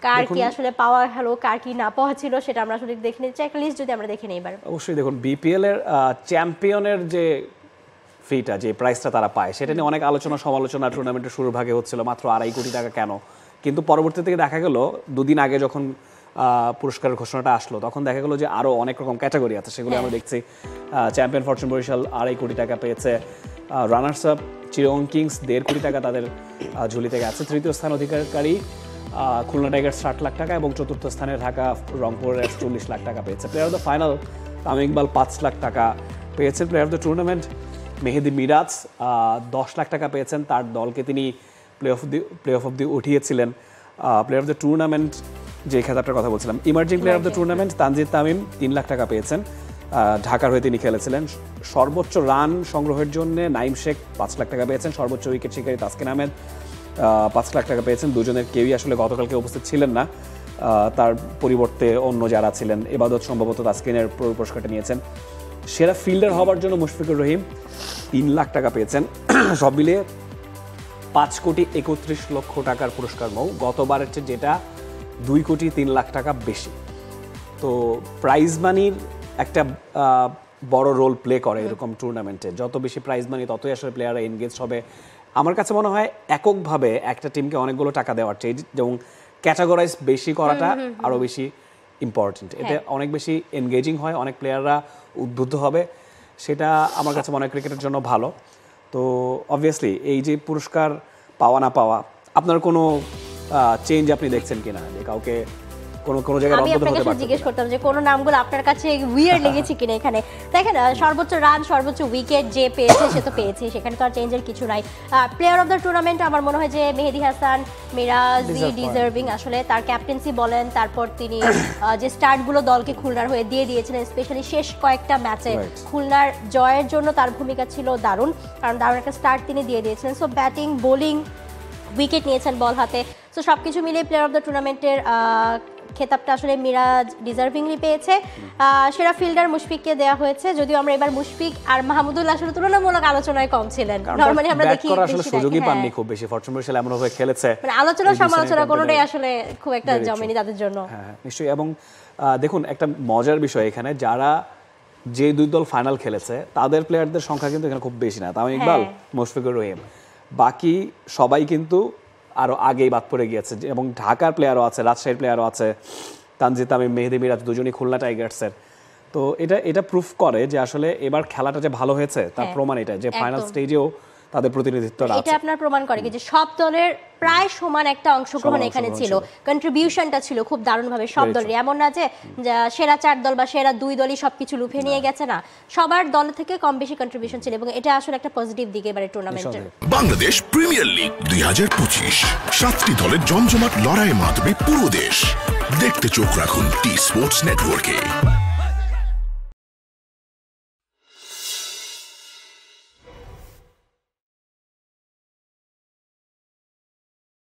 কার কি আসলে পাওয়া হলো, কার কি না পাওয়া ছিল, সেটা আমরা আসলে দেখে নিচ্ছি। একটা লিস্ট যদি আমরা দেখে নিই এবার। অবশ্যই দেখুন, বিপিএল এর চ্যাম্পিয়নের যে ফিটা, যে প্রাইসটা তারা পায়, সেটা নিয়ে অনেক আলোচনা সমালোচনা টুর্নামেন্টের শুরুর ভাগে হচ্ছিল, মাত্র 2.5 কোটি টাকা কেন। কিন্তু পরবর্তী থেকে দেখা গেল, দুদিন আগে যখন পুরস্কারের ঘোষণাটা আসলো, তখন দেখা গেল যে আরও অনেক রকম ক্যাটাগরি আছে, সেগুলো আমরা দেখছি। চ্যাম্পিয়ন ফরচুন বরিশাল 2.5 কোটি টাকা পেয়েছে, রানার্স আপ চিরং কিংস 1.5 কোটি টাকা তাদের ঝুলি থেকে আছে, তৃতীয় স্থান অধিকারী খুলনা টাইগার্স 60 লাখ টাকা, এবং চতুর্থ স্থানে ঢাকা রংপুরের 40 লাখ টাকা পেয়েছে। Player of the final Tamim Iqbal 5 lakh টাকা পেয়েছেন। প্লেয়ার অফ দ্য টুর্নামেন্ট মেহেদি মিরাজ 10 লাখ টাকা পেয়েছেন, তার দলকে তিনি প্লে অফ অব্দি উঠিয়েছিলেন। প্লেয়ার অফ দ্য টুর্নামেন্ট যে খেতাবটার কথা বলছিলাম, emerging player of the tournament Tanzid Tamim 3 lakh টাকা পেয়েছেন, ঢাকার হয়ে তিনি খেলেছিলেন। সর্বোচ্চ রান সংগ্রহের জন্য নাইম শেখ 5 লাখ টাকা পেয়েছেন। সর্বোচ্চ উইকেট শিকারী তাসকিন আহমেদ 5 লাখ টাকা পেয়েছেন। দুজনের কেউই আসলে গতকালকে উপস্থিত ছিলেন না, তার পরিবর্তে অন্য যারা ছিলেন। এবাদত সম্ভবত তাসকিনের পুরস্কারটা নিয়েছেন। সেরা ফিল্ডার হওয়ার জন্য মুশফিকুর রহিম 3 লাখ টাকা পেয়েছেন। সব মিলিয়ে 5 কোটি 31 লক্ষ টাকার পুরস্কার মৌ, গতবারের চেয়ে যেটা 2 কোটি 3 লাখ টাকা বেশি। তো প্রাইজ মানির একটা বড় রোল প্লে করে এরকম টুর্নামেন্টে। যত বেশি প্রাইজ মানি, ততই আসলে প্লেয়াররা এনগেজ হবে। আমার কাছে মনে হয় এককভাবে একটা টিমকে অনেকগুলো টাকা দেওয়ার চেয়ে যেমন ক্যাটাগরাইজ বেশি করাটা আরও বেশি ইম্পর্টেন্ট। এতে অনেক বেশি এনগেজিং হয়, অনেক প্লেয়াররা উদ্বুদ্ধ হবে, সেটা আমার কাছে মনে হয় ক্রিকেটের জন্য ভালো। তো অবভিয়াসলি এই যে পুরস্কার পাওয়া না পাওয়া, আপনার কোনো চেঞ্জ আপনি দেখছেন কিনা, যে কাউকে কোনো জায়গায় আমি আপনাকে জিজ্ঞেস করতাম যে কোন নামগুলো আপনার কাছে উইয়ার্ড লেগেছে কিনা এখানে। দেখেন, সর্বোচ্চ রান, সর্বোচ্চ উইকেট যে পেয়েছে সে তো পেয়েছে, সেখানে তো আর চেঞ্জের কিছু নাই। প্লেয়ার অফ দ্য টুর্নামেন্ট আমার মনে হয় যে মেহেদি হাসান মিরাজ ডিজার্ভিং। আসলে তার ক্যাপ্টেন্সি বলেন, তারপর তিনি যে স্টার্টগুলো দলকে খুলনার হয়ে দিয়ে দিয়েছিলেন, স্পেশালি শেষ কয়েকটা ম্যাচে খুলনার জয়ের জন্য তার ভূমিকা ছিল দারুণ, কারণ দারুণ একটা স্টার্ট তিনি দিয়ে দিয়েছিলেন। সো ব্যাটিং, বোলিং, উইকেট নিয়েছেন বল হাতে, সো সবকিছু মিলিয়ে প্লেয়ার অফ দ্য টুর্নামেন্টের খেতাবটা আসলে মিরাজ ডিজার্ভিংলি পেয়েছে। সেরা ফিল্ডার মুশফিককে দেওয়া হয়েছে, যদিও আমরা এবার মুশফিক আর মাহমুদুল আসলে তুলনামূলক আলোচনায় কম ছিলেন। নরমালি আমরা দেখি আসলে সুযোগই পাননি খুব বেশি। ফরচুন বরিশাল এমন ভাবে খেলেছে, মানে আলোচনা সমালোচনা কোনোটাই আসলে খুব একটা জমেনি তাদের জন্য। হ্যাঁ নিশ্চয়ই। এবং দেখুন, একটা মজার বিষয় এখানে, যারা যে দুই দল ফাইনাল খেলেছে তাদের প্লেয়ারদের সংখ্যা কিন্তু এখানে খুব বেশি না। তামিম ইকবাল, মুশফিকুর রহিম, বাকি সবাই কিন্তু আরও আগেই বাদ পড়ে গিয়েছে। এবং ঢাকার প্লেয়ারও আছে, রাজশাহীর প্লেয়ারও আছে, তানজিদ তামিম, মেহেদি মিরাজ দুজনই খুলনা টাইগার্সের। তো এটা প্রুফ করে যে আসলে এবার খেলাটা যে ভালো হয়েছে তার প্রমাণ এটা, যে ফাইনাল স্টেজেও তাদের প্রতিনিধিত্ব আছে। এটা আপনার প্রমাণ করে যে সব দলের প্রায় সমান একটা অংশগ্রহণ এখানে ছিল, কন্ট্রিবিউশনটা ছিল খুব দারুণভাবে সব দলের। এমন না যে সেরা 4 দল বা সেরা 2 দলই সবকিছু লুফে নিয়ে গেছে, না, সবার দল থেকে কম বেশি কন্ট্রিবিউশন ছিল, এবং এটা আসলে একটা পজিটিভ দিক এবারে টুর্নামেন্টের। বাংলাদেশ প্রিমিয়ার লিগ 2025, 7টি দলের জমজমাট লড়াইয়ে মাতবে পুরো দেশ। দেখতে চোখ রাখুন টি স্পোর্টস নেটওয়ার্কে।